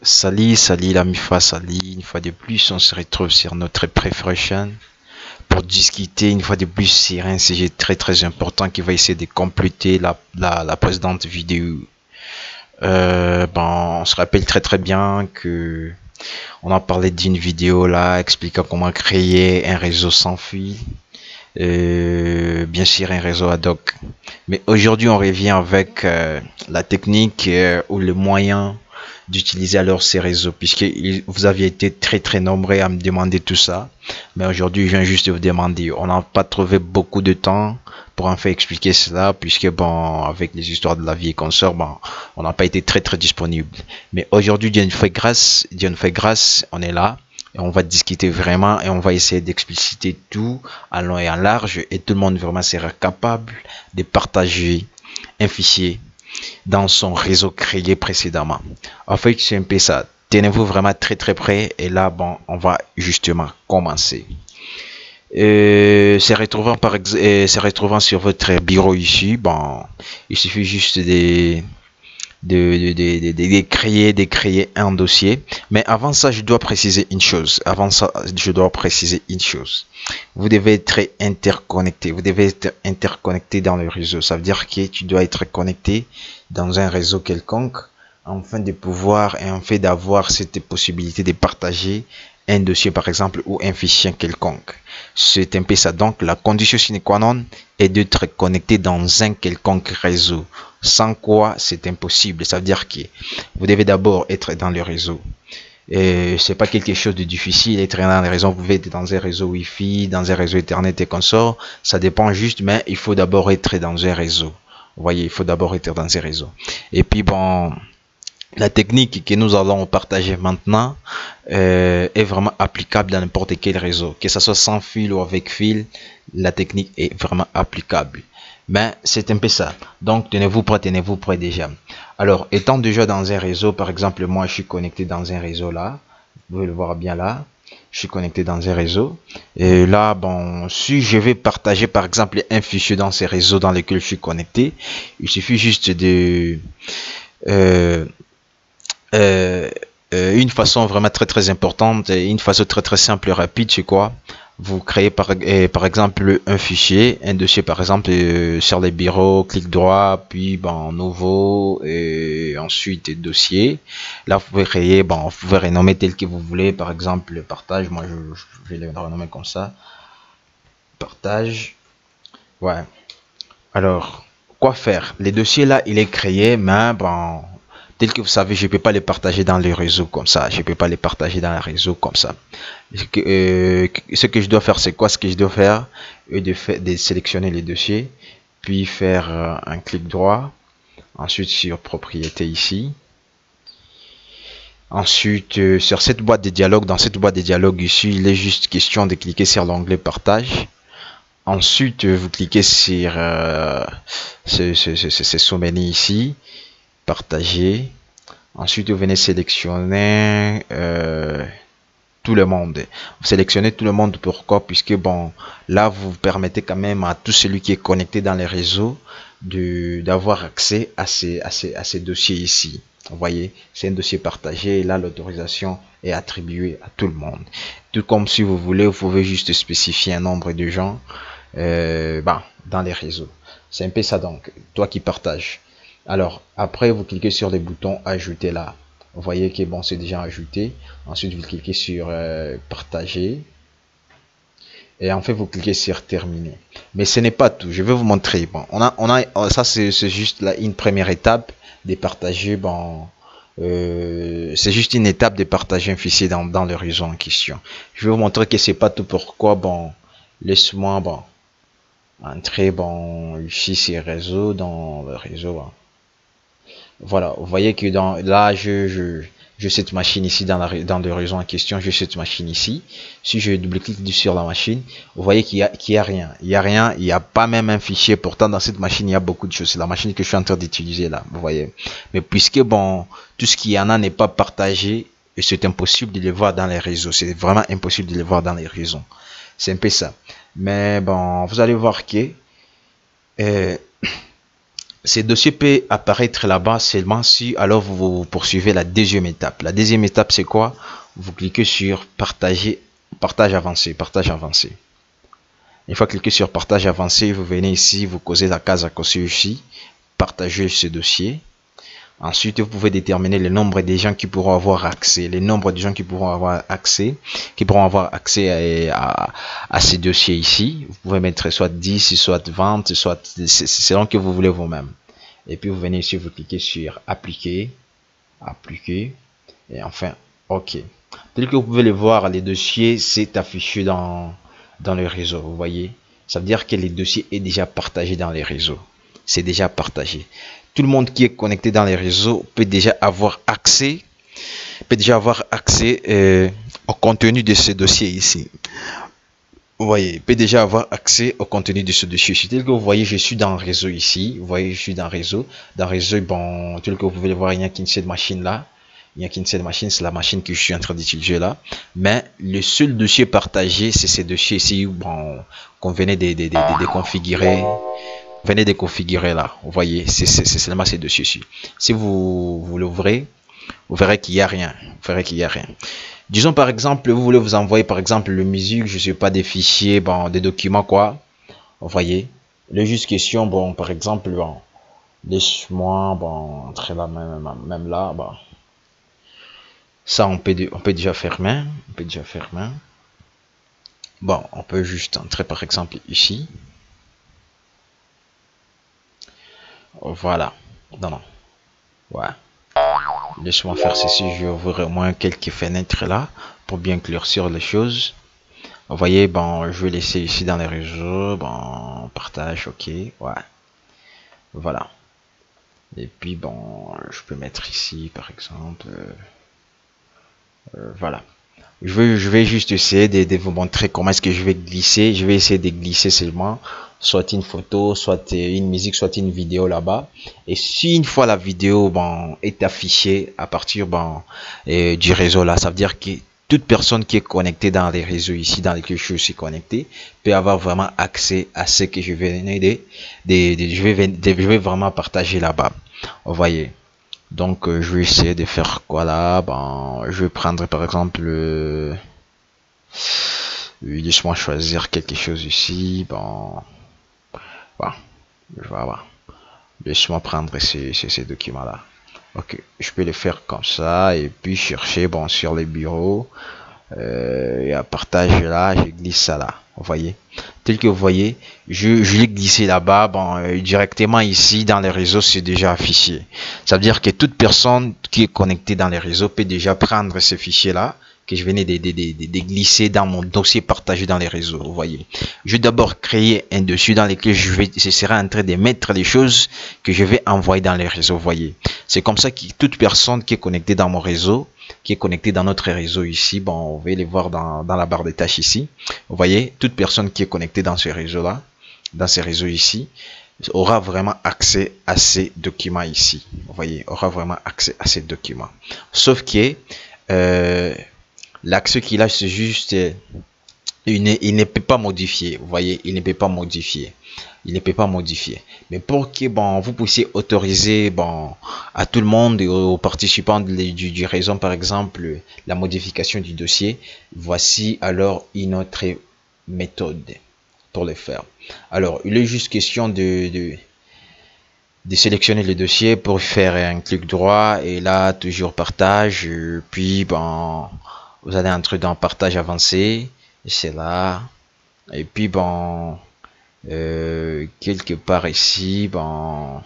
Salut la MIFA, salut, une fois de plus on se retrouve sur notre préférée chaîne pour discuter une fois de plus sur un sujet très important qui va essayer de compléter la précédente vidéo. On se rappelle très bien que on a parlé d'une vidéo là expliquant comment créer un réseau sans fil, bien sûr un réseau ad hoc. Mais aujourd'hui on revient avec la technique ou le moyen d'utiliser alors ces réseaux, puisque vous aviez été très nombreux à me demander tout ça. Mais aujourd'hui, je viens juste de vous demander. On n'a pas trouvé beaucoup de temps pour en fait expliquer cela, puisque bon, avec les histoires de la vie et consorts, bon, on n'a pas été très disponible. Mais aujourd'hui, Dieu nous fait grâce, on est là. Et on va discuter vraiment et on va essayer d'expliciter tout en long et en large, et tout le monde vraiment sera capable de partager un fichier dans son réseau créé précédemment. En fait, c'est un peu ça. Tenez-vous vraiment très près et là, bon, on va justement commencer. Se retrouvant sur votre bureau ici, bon, il suffit juste de créer un dossier. Mais avant ça, je dois préciser une chose. Vous devez être interconnecté. Vous devez être interconnecté dans le réseau. Ça veut dire que tu dois être connecté dans un réseau quelconque afin de pouvoir et en fait d'avoir cette possibilité de partager un dossier par exemple ou un fichier quelconque. C'est un peu ça. Donc la condition sine qua non est d'être connecté dans un quelconque réseau. Sans quoi c'est impossible. Ça veut dire que vous devez d'abord être dans le réseau. Et c'est pas quelque chose de difficile être dans les réseaux. Vous pouvez être dans un réseau Wi-Fi, dans un réseau Ethernet et consorts. Ça dépend juste, mais il faut d'abord être dans un réseau. Vous voyez, il faut d'abord être dans un réseau. Et puis bon, la technique que nous allons partager maintenant est vraiment applicable dans n'importe quel réseau. Que ce soit sans fil ou avec fil, la technique est vraiment applicable. Mais c'est un peu ça. Donc tenez-vous prêt déjà. Alors étant déjà dans un réseau, par exemple moi je suis connecté dans un réseau là. Vous pouvez le voir bien là. Je suis connecté dans un réseau. Et là, bon, si je vais partager par exemple un fichier dans ces réseaux dans lesquels je suis connecté, il suffit juste de... une façon vraiment très importante et une façon très simple et rapide, c'est quoi? Vous créez par exemple un fichier, un dossier par exemple sur les bureaux, clic droit, puis bon, nouveau et ensuite dossier. Là vous pouvez créer, bon, vous pouvez renommer tel que vous voulez, par exemple partage, moi je vais le renommer comme ça, partage. Ouais. Alors quoi faire? Les dossiers là il est créé, mais bon, tel que vous savez, je ne peux pas les partager dans le réseau comme ça. Je ne peux pas les partager dans le réseau comme ça. Ce que je dois faire, c'est quoi? Ce que je dois faire est de sélectionner les dossiers, puis faire un clic droit, ensuite sur propriété ici. Ensuite, sur cette boîte de dialogue, dans cette boîte de dialogue ici, il est juste question de cliquer sur l'onglet partage. Ensuite, vous cliquez sur ce sommet ici, partager. Ensuite, vous venez sélectionner tout le monde. Vous sélectionnez tout le monde. Pourquoi? Puisque bon, là, vous permettez quand même à tout celui qui est connecté dans les réseaux d'avoir accès à ces dossiers ici. Vous voyez, c'est un dossier partagé. Et là, l'autorisation est attribuée à tout le monde. Tout comme si vous voulez, vous pouvez juste spécifier un nombre de gens dans les réseaux. C'est un peu ça donc. Toi qui partages. Alors, après, vous cliquez sur les boutons ajouter là. Vous voyez que bon, c'est déjà ajouté. Ensuite, vous cliquez sur partager. Et en fait, vous cliquez sur terminer. Mais ce n'est pas tout. Je vais vous montrer. Bon, ça, c'est juste là une première étape de partager. Bon, c'est juste une étape de partager un fichier dans le réseau en question. Je vais vous montrer que c'est pas tout. Pourquoi? Bon, laisse-moi entrer ici sur réseau dans le réseau. Voilà, vous voyez que là, je cette machine ici dans le réseau en question, je cette machine ici. Si je double-clique sur la machine, vous voyez qu'il y a rien. Il n'y a pas même un fichier. Pourtant, dans cette machine, il y a beaucoup de choses. C'est la machine que je suis en train d'utiliser là, vous voyez. Mais puisque bon, tout ce qu'il y en a n'est pas partagé, et c'est impossible de les voir dans les réseaux. C'est vraiment impossible de les voir dans les réseaux. C'est un peu ça. Mais bon, vous allez voir que ces dossiers peuvent apparaître là-bas seulement si alors vous poursuivez la deuxième étape. La deuxième étape, c'est quoi? Vous cliquez sur partager, partage avancé. Une fois cliqué sur partage avancé, vous venez ici, vous causez la case à cocher ici, partager ce dossier. Ensuite, vous pouvez déterminer le nombre des gens qui pourront avoir accès, à ces dossiers ici. Vous pouvez mettre soit 10, soit 20, soit c'est selon que vous voulez vous-même. Et puis vous venez ici, vous cliquez sur appliquer, et enfin OK. Tel que vous pouvez le voir, les dossiers c'est affiché dans le réseau. Vous voyez, ça veut dire que les dossiers est déjà partagé dans les réseaux. C'est déjà partagé. Tout le monde qui est connecté dans les réseaux peut déjà avoir accès, au contenu de ce dossier ici. Vous voyez, peut déjà avoir accès au contenu de ce dossier. Tel que vous voyez, je suis dans le réseau ici. Vous voyez, je suis dans le réseau. Dans le réseau, bon, tel que vous pouvez le voir, il n'y a qu'une seule machine là. Il n'y a qu'une seule machine, c'est la machine que je suis en train d'utiliser là. Mais le seul dossier partagé, c'est ces dossiers ici, bon, qu'on venait de configurer. Venez de configurer là. Vous voyez, c'est seulement ces dossiers-ci. Si vous l'ouvrez, vous verrez qu'il n'y a rien. Disons par exemple, vous voulez vous envoyer par exemple le musique, je sais pas, des fichiers, bon, des documents quoi. Vous voyez, le juste question, bon, par exemple, bon, laisse-moi, bon, entrer là même là, bon. Ça on peut déjà fermer, Bon, on peut juste entrer par exemple ici. Voilà. Non. Ouais. Laisse-moi faire ceci. Je vais ouvrir au moins quelques fenêtres là pour bien éclaircir les choses. Vous voyez, bon, je vais laisser ici dans les réseaux. Bon, partage, ok. Ouais. Voilà. Et puis, bon, je peux mettre ici par exemple. Voilà. Je vais juste essayer de vous montrer comment est-ce que je vais glisser. Je vais essayer de glisser seulement soit une photo, soit une musique, soit une vidéo là-bas. Et si une fois la vidéo bon, est affichée à partir bon, du réseau là, ça veut dire que toute personne qui est connectée dans les réseaux ici, dans lesquels je suis connecté, peut avoir vraiment accès à ce que je vais je vais vraiment partager là-bas. Vous voyez. Donc je vais essayer de faire quoi là, bon, je vais prendre par exemple laisse-moi choisir quelque chose ici, bon, je vais avoir, laisse-moi prendre ces documents là. Ok, je peux le faire comme ça et puis chercher bon sur les bureaux et à partage là, je glisse ça là. Vous voyez, tel que vous voyez, je l'ai glissé là-bas, bon, directement ici dans les réseaux, c'est déjà affiché. Ça veut dire que toute personne qui est connectée dans les réseaux peut déjà prendre ce fichier là que je venais de glisser dans mon dossier partagé dans les réseaux. Vous voyez, je vais d'abord créer un dossier dans lequel je serai en train de mettre les choses que je vais envoyer dans les réseaux. Vous voyez, c'est comme ça que toute personne qui est connectée dans mon réseau, qui est connecté dans notre réseau ici, bon, on va les voir dans la barre de tâches ici. Vous voyez, toute personne qui est connectée dans ce réseau là, dans ces réseaux ici, aura vraiment accès à ces documents ici. Vous voyez, aura vraiment accès à ces documents. Sauf que l'accès qu'il a, c'est juste il ne peut pas modifier. Vous voyez, il ne peut pas modifier. Mais pour que bon, vous puissiez autoriser bon, à tout le monde et aux participants du réseau, par exemple, la modification du dossier, voici alors une autre méthode pour le faire. Alors, il est juste question de sélectionner le dossier pour faire un clic droit et là, toujours partage. Puis, bon, vous allez entrer dans partage avancé. C'est là. Et puis, bon... quelque part ici, bon,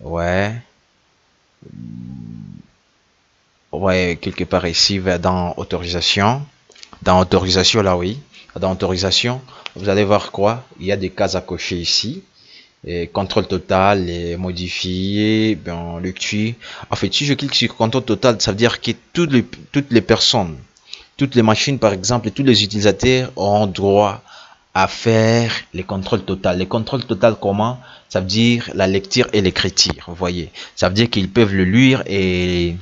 ouais, quelque part ici, dans autorisation, là, oui, dans autorisation, vous allez voir quoi, il y a des cases à cocher ici, et contrôle total, et modifier, bon, lecture. En fait, si je clique sur contrôle total, ça veut dire que toutes les personnes, toutes les machines, par exemple, et tous les utilisateurs auront droit à faire les contrôles total. Les contrôles total comment? Ça veut dire la lecture et l'écriture. Vous voyez, ça veut dire qu'ils peuvent le lire et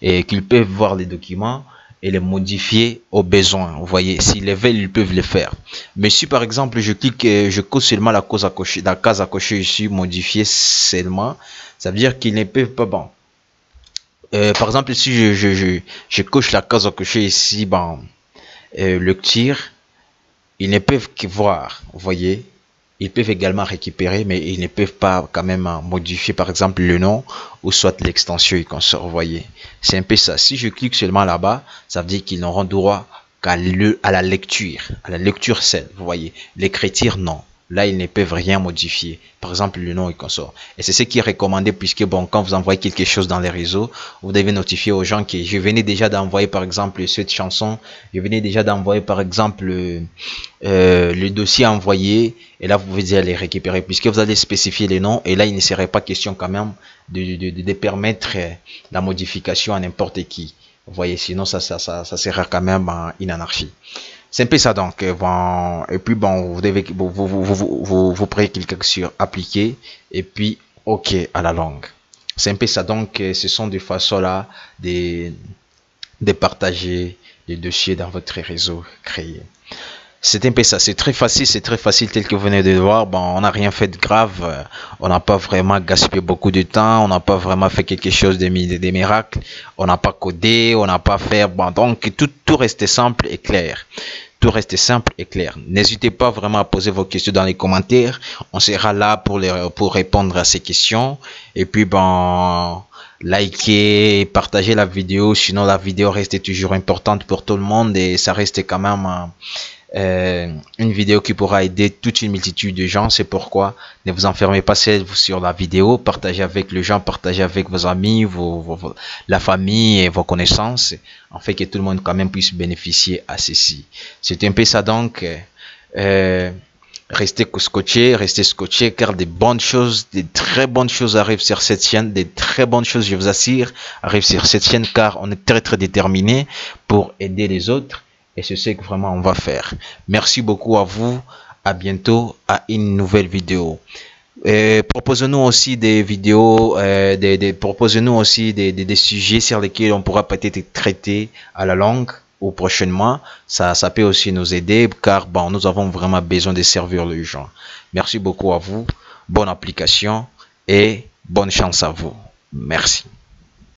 qu'ils peuvent voir les documents et les modifier au besoin. Vous voyez, s'ils le veulent, ils peuvent le faire. Mais si par exemple je clique, je coche seulement la case à cocher ici, modifier seulement, ça veut dire qu'ils ne peuvent pas. Bon, par exemple, si je coche la case à cocher ici, bon, lecture, ils ne peuvent que voir. Vous voyez, ils peuvent également récupérer, mais ils ne peuvent pas quand même modifier par exemple le nom ou soit l'extension et consort. Vous voyez, c'est un peu ça. Si je clique seulement là-bas, ça veut dire qu'ils n'auront droit qu'à la lecture seule. Vous voyez, l'écriture non. Là, ils ne peuvent rien modifier. Par exemple, le nom et consort. Et c'est ce qui est recommandé puisque, bon, quand vous envoyez quelque chose dans les réseaux, vous devez notifier aux gens que je venais déjà d'envoyer, par exemple, cette chanson. Je venais déjà d'envoyer, par exemple, le dossier envoyé. Et là, vous pouvez déjà les récupérer puisque vous allez spécifier les noms. Et là, il ne serait pas question quand même de permettre la modification à n'importe qui. Vous voyez, sinon, ça sera quand même une anarchie. C'est un peu ça donc. Bon, et puis bon, vous devez vous prenez cliquer sur appliquer et puis OK à la langue. C'est un peu ça donc. Ce sont des façons là de partager les dossiers dans votre réseau créé. C'est un peu ça, c'est très facile tel que vous venez de le voir. Bon, on n'a rien fait de grave, on n'a pas vraiment gaspillé beaucoup de temps, on n'a pas vraiment fait quelque chose de miracles, on n'a pas codé, on n'a pas fait, bon, donc tout reste simple et clair. Tout reste simple et clair. N'hésitez pas vraiment à poser vos questions dans les commentaires, on sera là pour répondre à ces questions. Et puis bon, likez, partagez la vidéo, sinon la vidéo reste toujours importante pour tout le monde et ça reste quand même une vidéo qui pourra aider toute une multitude de gens. C'est pourquoi ne vous enfermez pas seul sur la vidéo, partagez avec les gens, partagez avec vos amis, la famille et vos connaissances, en fait que tout le monde quand même puisse bénéficier à ceci. C'est un peu ça donc. Restez scotché car des bonnes choses, des très bonnes choses arrivent sur cette chaîne, des très bonnes choses, je vous assure, arrivent sur cette chaîne car on est très déterminé pour aider les autres. Et c'est ce que vraiment on va faire. Merci beaucoup à vous. À bientôt à une nouvelle vidéo. Proposez-nous aussi des vidéos, proposez-nous aussi des sujets sur lesquels on pourra peut-être traiter à la langue ou prochainement. Ça peut aussi nous aider car bon, nous avons vraiment besoin de servir les gens. Merci beaucoup à vous. Bonne application et bonne chance à vous. Merci.